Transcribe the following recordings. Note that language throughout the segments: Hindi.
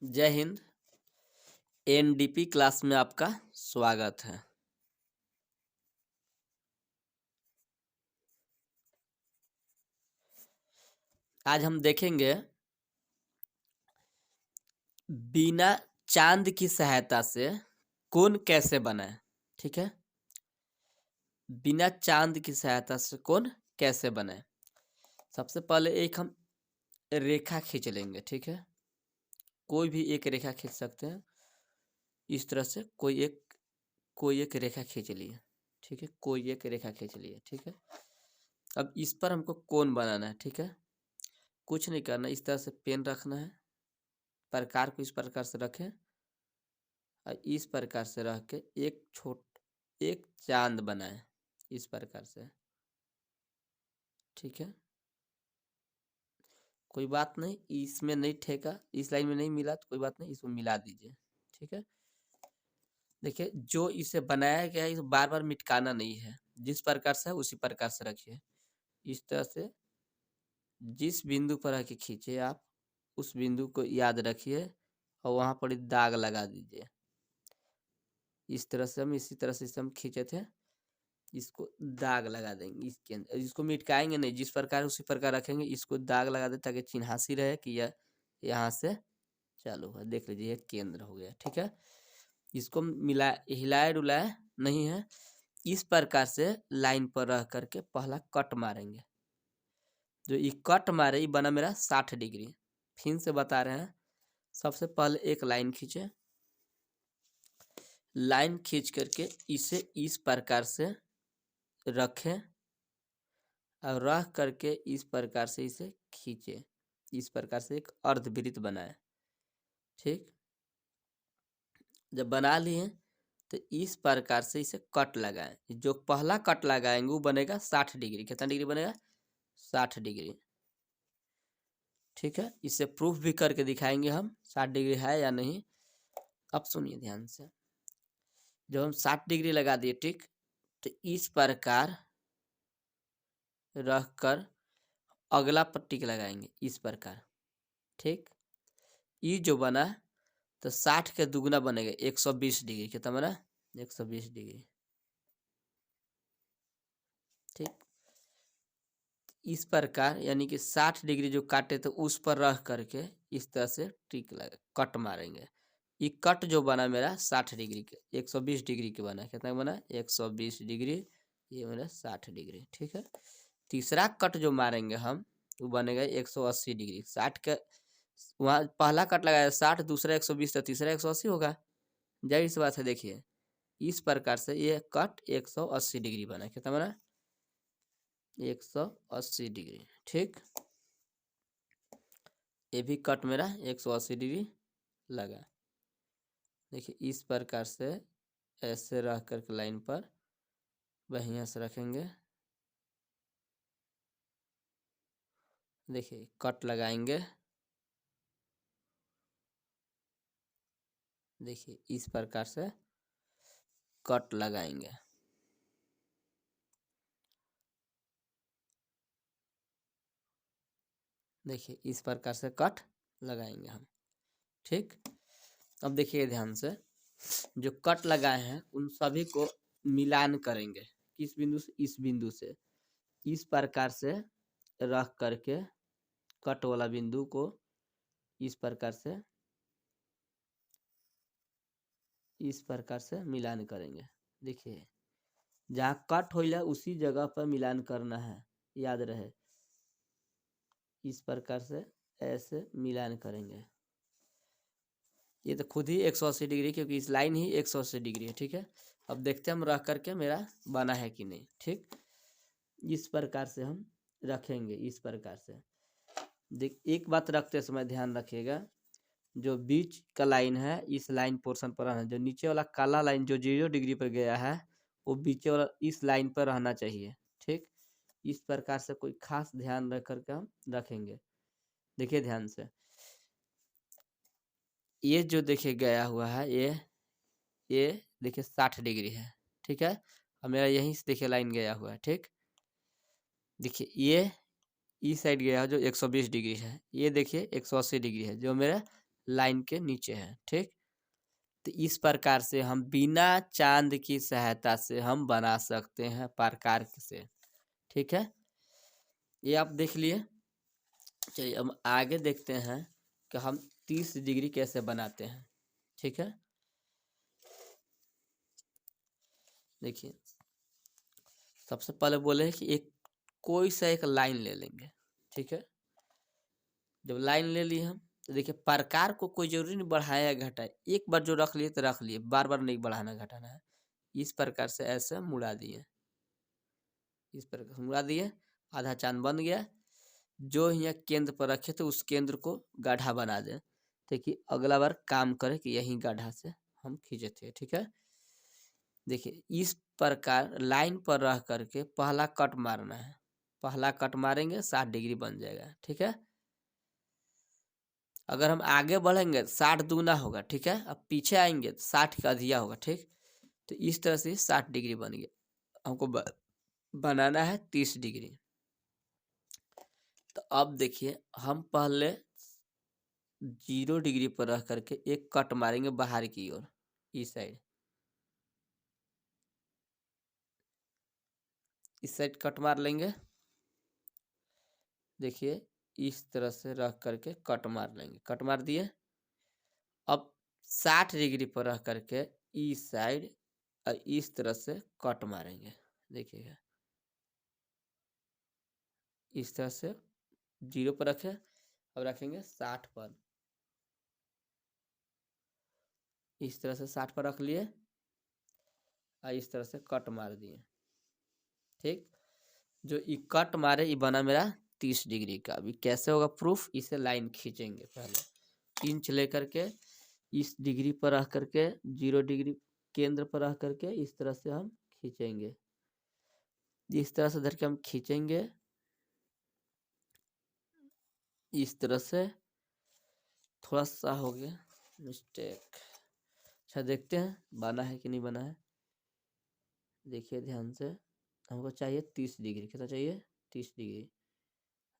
जय हिंद। एनडीपी क्लास में आपका स्वागत है। आज हम देखेंगे बिना चांद की सहायता से कोण कैसे बनाए। ठीक है, बिना चांद की सहायता से कोण कैसे बनाए। सबसे पहले एक हम रेखा खींच लेंगे। ठीक है, कोई भी एक रेखा खींच सकते हैं। इस तरह से कोई एक रेखा खींच लिए। ठीक है, कोई एक रेखा खींच लिए। ठीक है, अब इस पर हमको कोण बनाना है। ठीक है, कुछ नहीं करना, इस तरह से पेन रखना है, प्रकार को इस प्रकार से रखें और इस प्रकार से रख के एक चांद बनाए इस प्रकार से। ठीक है, कोई बात नहीं, इसमें नहीं ठेका, इस लाइन में नहीं मिला तो कोई बात नहीं, इसको मिला दीजिए। ठीक है, देखिए जो इसे बनाया गया है इसे बार बार मिटकाना नहीं है, जिस प्रकार से है उसी प्रकार से रखिए। इस तरह से जिस बिंदु पर आके खींचे आप उस बिंदु को याद रखिए और वहां पर दाग लगा दीजिए। इस तरह से इसी तरह से इसे हम खींचे थे, इसको दाग लगा देंगे इसके अंदर। इसको मिटकाएंगे नहीं, जिस प्रकार उसी प्रकार रखेंगे। इसको दाग लगा दे ताकि चिन्हासी रहे कि यह यहाँ से चालू है। देख लीजिए ये केंद्र हो गया। ठीक है, इसको मिला हिलाए डुलाए नहीं है। इस प्रकार से लाइन पर रह करके पहला कट मारेंगे। जो ये कट मारे ये बना मेरा 60 डिग्री। फिर से बता रहे हैं, सबसे पहले एक लाइन खींचे, लाइन खींच करके इसे इस प्रकार से रखें और रख करके इस प्रकार से इसे खींचे। इस प्रकार से एक अर्धवृत्त बनाए। ठीक, जब बना लिए तो इस प्रकार से इसे कट लगाएं। जो पहला कट लगाएंगे वो बनेगा 60 डिग्री। कितना डिग्री बनेगा? 60 डिग्री। ठीक है, इसे प्रूफ भी करके दिखाएंगे हम 60 डिग्री है या नहीं। अब सुनिए ध्यान से, जब हम 60 डिग्री लगा दिए, ठीक, तो इस प्रकार रख कर अगला पट्टी लगाएंगे इस प्रकार। ठीक, ये जो बना तो 60 के दुगना बनेगा 120 डिग्री। कितना बना? 120 डिग्री। ठीक, इस प्रकार यानी कि 60 डिग्री जो काटे थे उस पर रख करके इस तरह से टिक लगा कट मारेंगे। ये कट जो बना मेरा 60 डिग्री के 120 डिग्री के बना। कितना बना? 120 डिग्री। ये बना 60 डिग्री। ठीक है, तीसरा कट जो मारेंगे हम वो बनेगा 180 डिग्री। 60 के वहाँ पहला कट लगाया 60, दूसरा 120, तो तीसरा 180 होगा। जाहिर सी बात है। देखिए इस प्रकार से ये कट 180 डिग्री बना। कितना बना? 180 डिग्री। ठीक, ये भी कट मेरा 180 डिग्री लगा। देखिए इस प्रकार से ऐसे रख करके लाइन पर बढ़िया से रखेंगे। देखिए कट लगाएंगे। देखिए इस प्रकार से कट लगाएंगे। देखिए इस प्रकार से कट लगाएंगे हम। ठीक, अब देखिए ध्यान से, जो कट लगाए हैं उन सभी को मिलान करेंगे। किस बिंदु से? इस बिंदु से। इस प्रकार से रख करके कट वाला बिंदु को इस प्रकार से मिलान करेंगे। देखिए जहाँ कट हो उसी जगह पर मिलान करना है, याद रहे। इस प्रकार से ऐसे मिलान करेंगे। ये तो खुद ही 180 डिग्री, क्योंकि इस लाइन ही 180 डिग्री है। ठीक है, अब देखते हैं हम रख करके मेरा बना है कि नहीं। ठीक, इस प्रकार से हम रखेंगे। इस प्रकार से देख, एक बात रखते समय ध्यान रखिएगा, जो बीच का लाइन है इस लाइन पोर्शन पर रहना, जो नीचे वाला काला लाइन जो 0 डिग्री पर गया है वो बीच वाला इस लाइन पर रहना चाहिए। ठीक, इस प्रकार से कोई खास ध्यान रख करके हम रखेंगे। देखिए ध्यान से, ये जो देखिए गया हुआ है ये देखिए 60 डिग्री है। ठीक है, और मेरा यहीं से देखिए लाइन गया हुआ है। ठीक, देखिए ये इस साइड गया है जो 120 डिग्री है, ये देखिए 180 डिग्री है जो मेरा लाइन के नीचे है। ठीक, तो इस प्रकार से हम बिना चांद की सहायता से हम बना सकते हैं प्रकार से। ठीक है, ये आप देख लिए। चलिए अब आगे देखते हैं कि हम 30 डिग्री कैसे बनाते हैं। ठीक है, देखिए सबसे पहले बोले कि एक कोई सा एक लाइन ले लेंगे। ठीक है, जब लाइन ले ली हम तो देखिए प्रकार को कोई जरूरी नहीं बढ़ाए या घटाए, एक बार जो रख लिए तो रख लिए, बार बार नहीं बढ़ाना घटाना है। इस प्रकार से ऐसे मुड़ा दिए, इस प्रकार से मुड़ा दिए, आधा चांद बन गया। जो यहाँ केंद्र पर रखे थे उस केंद्र को गाढ़ा बना दें, ताकि अगला बार काम करे कि यही गाढ़ा से हम खींचे थे। ठीक है, देखिए इस प्रकार लाइन पर रह करके पहला कट मारना है, पहला कट मारेंगे 60 डिग्री बन जाएगा। ठीक है, अगर हम आगे बढ़ेंगे 60 दूना होगा। ठीक है, अब पीछे आएंगे तो 60 का अधिया होगा। ठीक, तो इस तरह से 60 डिग्री बन गया। हमको बनाना है 30 डिग्री। तो अब देखिए हम पहले 0 डिग्री पर रह करके एक कट मारेंगे बाहर की ओर, इस साइड, इस साइड कट मार लेंगे। देखिए इस तरह से रख करके कट मार लेंगे, कट मार दिए। अब 60 डिग्री पर रह करके इस साइड और इस तरह से कट मारेंगे। देखिएगा इस तरह से 0 पर रखे, अब रखेंगे 60 पर, इस तरह से 60 पर रख लिए और इस तरह से कट मार दिए। ठीक, जो ये कट मारे ये बना मेरा 30 डिग्री का। अभी कैसे होगा प्रूफ, इसे लाइन खींचेंगे पहले इंच लेकर के इस डिग्री पर रह करके 0 डिग्री केंद्र पर रह करके इस तरह से हम खींचेंगे, इस तरह से धर के हम खींचेंगे, इस तरह से। थोड़ा सा हो गया मिस्टेक, अच्छा देखते हैं बना है कि नहीं बना है। देखिए ध्यान से, हमको चाहिए 30 डिग्री, कितना चाहिए 30 डिग्री।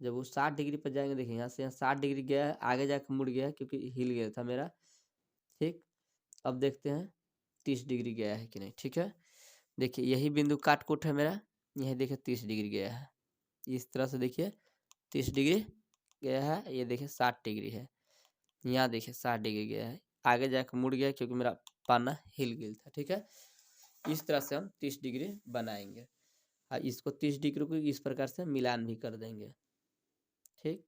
जब वो 60 डिग्री पर जाएंगे, देखिए यहाँ से यहाँ 60 डिग्री गया है, आगे जाकर मुड़ गया क्योंकि हिल गया था मेरा। ठीक, अब देखते हैं 30 डिग्री गया है कि नहीं। ठीक है, देखिए यही बिंदु काट कूट है मेरा, यही देखिए 30 डिग्री गया है। इस तरह से देखिए 30 डिग्री गया है, ये देखिए 60 डिग्री है, यहाँ देखिए 60 डिग्री गया है, आगे जाकर मुड़ गया क्योंकि मेरा पाना हिल गया था। ठीक है, इस तरह से हम 30 डिग्री बनाएंगे और इसको 30 डिग्री को इस प्रकार से मिलान भी कर देंगे। ठीक,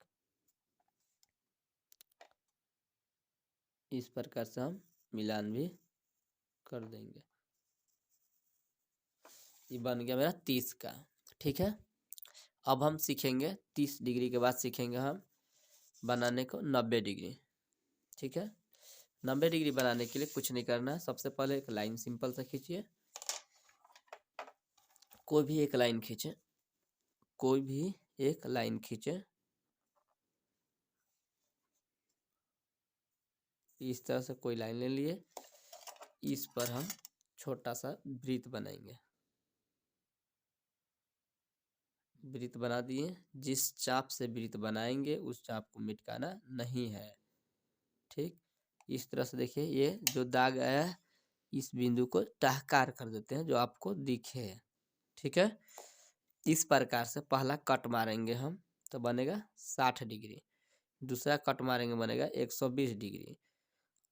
इस प्रकार से हम मिलान भी कर देंगे। ये बन गया मेरा 30 का। ठीक है, अब हम सीखेंगे 30 डिग्री के बाद सीखेंगे हम बनाने को 90 डिग्री। ठीक है, 90 डिग्री बनाने के लिए कुछ नहीं करना है, सबसे पहले एक लाइन सिंपल सा खींचिए, कोई भी एक लाइन खींचे, कोई भी एक लाइन खींचे, इस तरह से कोई लाइन ले लिए, इस पर हम छोटा सा वृत्त बनाएंगे, वृत्त बना दिए। जिस चाप से वृत्त बनाएंगे उस चाप को मिटकाना नहीं है। ठीक, इस तरह से देखिए ये जो दाग आया है इस बिंदु को टहकार कर देते हैं जो आपको दिखे। ठीक है, इस प्रकार से पहला कट मारेंगे हम तो बनेगा 60 डिग्री, दूसरा कट मारेंगे बनेगा 120 डिग्री।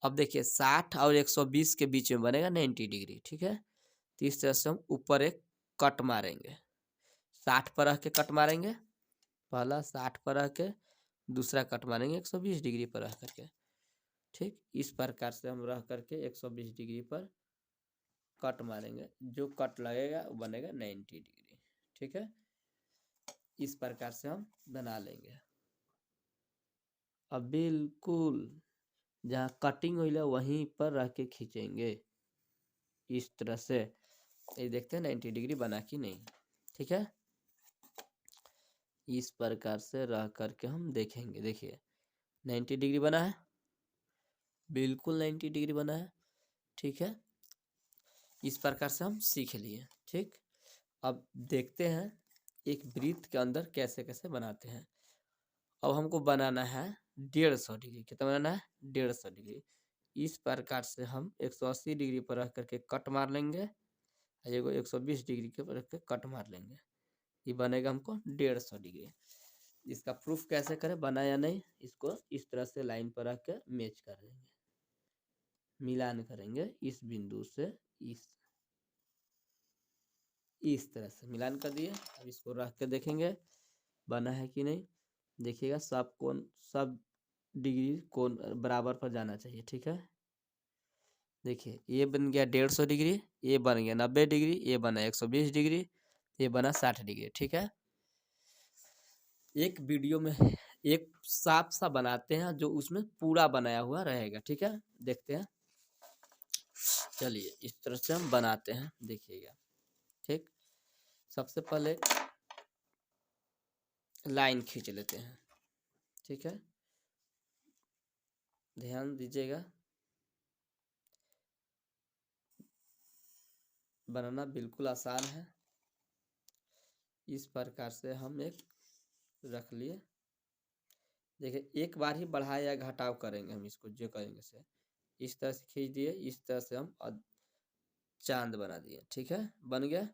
अब देखिए 60 और 120 के बीच में बनेगा 90 डिग्री। ठीक है, तो इस तरह से हम ऊपर एक कट मारेंगे, 60 पर रह के कट मारेंगे, पहला 60 पर रह के, दूसरा कट मारेंगे 120 डिग्री पर रह करके। ठीक, इस प्रकार से हम रह करके 120 डिग्री पर कट मारेंगे, जो कट लगेगा वो बनेगा 90 डिग्री। ठीक है, इस प्रकार से हम बना लेंगे। अब बिल्कुल जहाँ कटिंग हुई है वहीं पर रह के खींचेंगे इस तरह से। ये देखते हैं 90 डिग्री बना कि नहीं। ठीक है, इस प्रकार से रह करके हम देखेंगे। देखिए 90 डिग्री बना है, बिल्कुल 90 डिग्री बना है। ठीक है, इस प्रकार से हम सीख लिए। ठीक, अब देखते हैं एक वृत्त के अंदर कैसे कैसे बनाते हैं। अब हमको बनाना है 150 डिग्री, कितना बनाना है 150 डिग्री। इस प्रकार से हम 180 डिग्री पर रख करके कट मार लेंगे, एगो 120 डिग्री के रख के कट मार लेंगे, ये बनेगा हमको 150 डिग्री। इसका प्रूफ कैसे करें, बना या नहीं, इसको इस तरह से लाइन पर रख के मैच कर देंगे, मिलान करेंगे इस बिंदु से इस तरह से मिलान कर दिए। अब इसको रख के देखेंगे बना है कि नहीं, देखिएगा सब कोण सब डिग्री कोण बराबर पर जाना चाहिए, ठीक है। देखिए ये बन गया 150 डिग्री, ये बन गया 90 डिग्री, ये बना 120 डिग्री, ये बना 60 डिग्री, ठीक है। एक वीडियो में एक साफ सा बनाते हैं जो उसमें पूरा बनाया हुआ रहेगा, ठीक है, देखते हैं। चलिए इस तरह से हम बनाते हैं, देखिएगा, ठीक। सबसे पहले लाइन खींच लेते हैं, ठीक है, ध्यान दीजिएगा, बनाना बिल्कुल आसान है। इस प्रकार से हम एक रख लिए, देखिए एक बार ही बढ़ाया या घटाव करेंगे हम इसको, जो करेंगे से इस तरह से खींच दिए, इस तरह से हम चांद बना दिए, ठीक है, बन गया।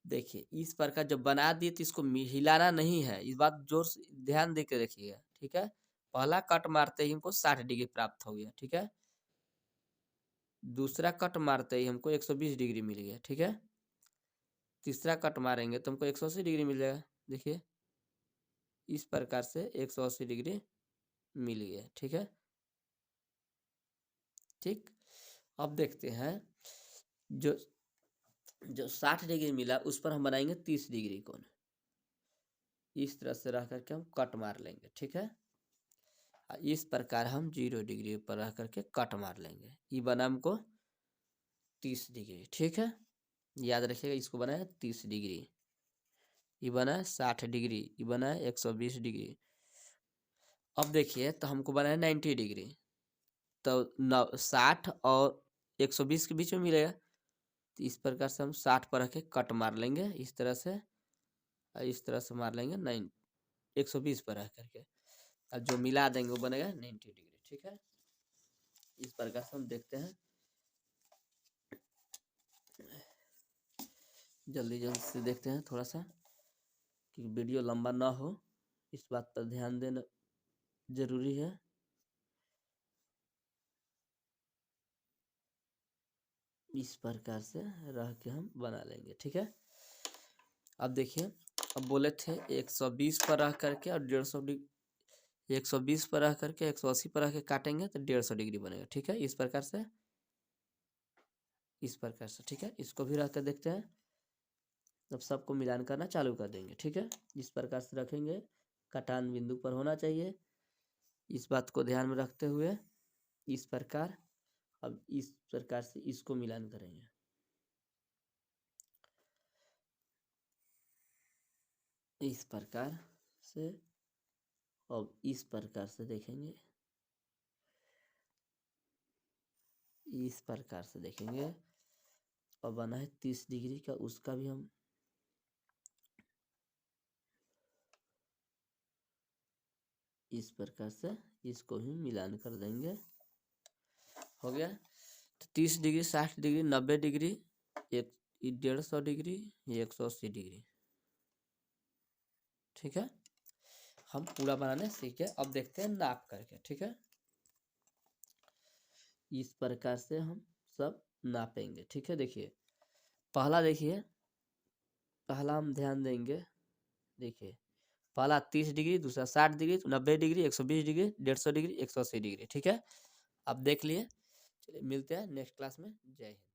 देखिए इस प्रकार जब बना दिए तो इसको हिलाना नहीं है, इस बात जोर से ध्यान दे के देखिएगा, ठीक है। पहला कट मारते ही हमको 60 डिग्री प्राप्त हो गया, ठीक है। दूसरा कट मारते ही हमको 120 डिग्री मिल गया, ठीक है। तीसरा कट मारेंगे तो हमको 180 डिग्री मिल जाएगा, देखिए इस प्रकार से 180 डिग्री मिल गया, ठीक है, ठीक। अब देखते हैं जो जो 60 डिग्री मिला उस पर हम बनाएंगे 30 डिग्री कोण, इस तरह से रह करके हम कट मार लेंगे, ठीक है। इस प्रकार हम 0 डिग्री पर रह करके कट मार लेंगे, ये बना हमको 30 डिग्री, ठीक है। याद रखिएगा इसको बना है 30 डिग्री, ये बना है 60 डिग्री, ये बना है 120 डिग्री। अब देखिए तो हमको बना है 90 डिग्री, तो 60 और 120 के बीच में मिलेगा, तो इस प्रकार से हम 60 पर रख के कट मार लेंगे, इस तरह से, इस तरह से मार लेंगे 120 पर रह करके, और जो मिला देंगे वो बनेगा 90 डिग्री, ठीक है। इस प्रकार से हम देखते हैं, जल्दी जल्दी से देखते हैं थोड़ा सा कि वीडियो लंबा ना हो, इस बात पर ध्यान देना जरूरी है। इस प्रकार से रह के हम बना लेंगे, ठीक है। अब देखिए, अब बोले थे 120 पर रह करके और 150 डिग्री, 120 पर रह करके 180 पर रह के काटेंगे तो 150 डिग्री बनेगा, ठीक है। इस प्रकार से, इस प्रकार से, ठीक है। इसको भी रख कर देखते हैं, अब सबको मिलान करना चालू कर देंगे, ठीक है। इस प्रकार से रखेंगे, कटान बिंदु पर होना चाहिए, इस बात को ध्यान में रखते हुए इस प्रकार, अब इस प्रकार से इसको मिलान करेंगे, इस प्रकार से, अब इस प्रकार से देखेंगे, इस प्रकार से देखेंगे, और बना है 30 डिग्री का, उसका भी हम इस प्रकार से इसको भी मिलान कर देंगे, हो गया। तो 30 degree, 60 degree, 90 degree, 150 degree, 180 degree, ठीक है। हम पूरा बनाने सीखे, अब देखते हैं नाप करके, ठीक है। इस प्रकार से हम सब नापेंगे, ठीक है। देखिए पहला, देखिए पहला हम ध्यान देंगे, देखिए पहला 30 डिग्री, दूसरा 60 degree, 90 degree, 120 degree, 150 degree, 180 degree, ठीक है। अब देख लिए, चलिए मिलते हैं नेक्स्ट क्लास में, जय हिंद।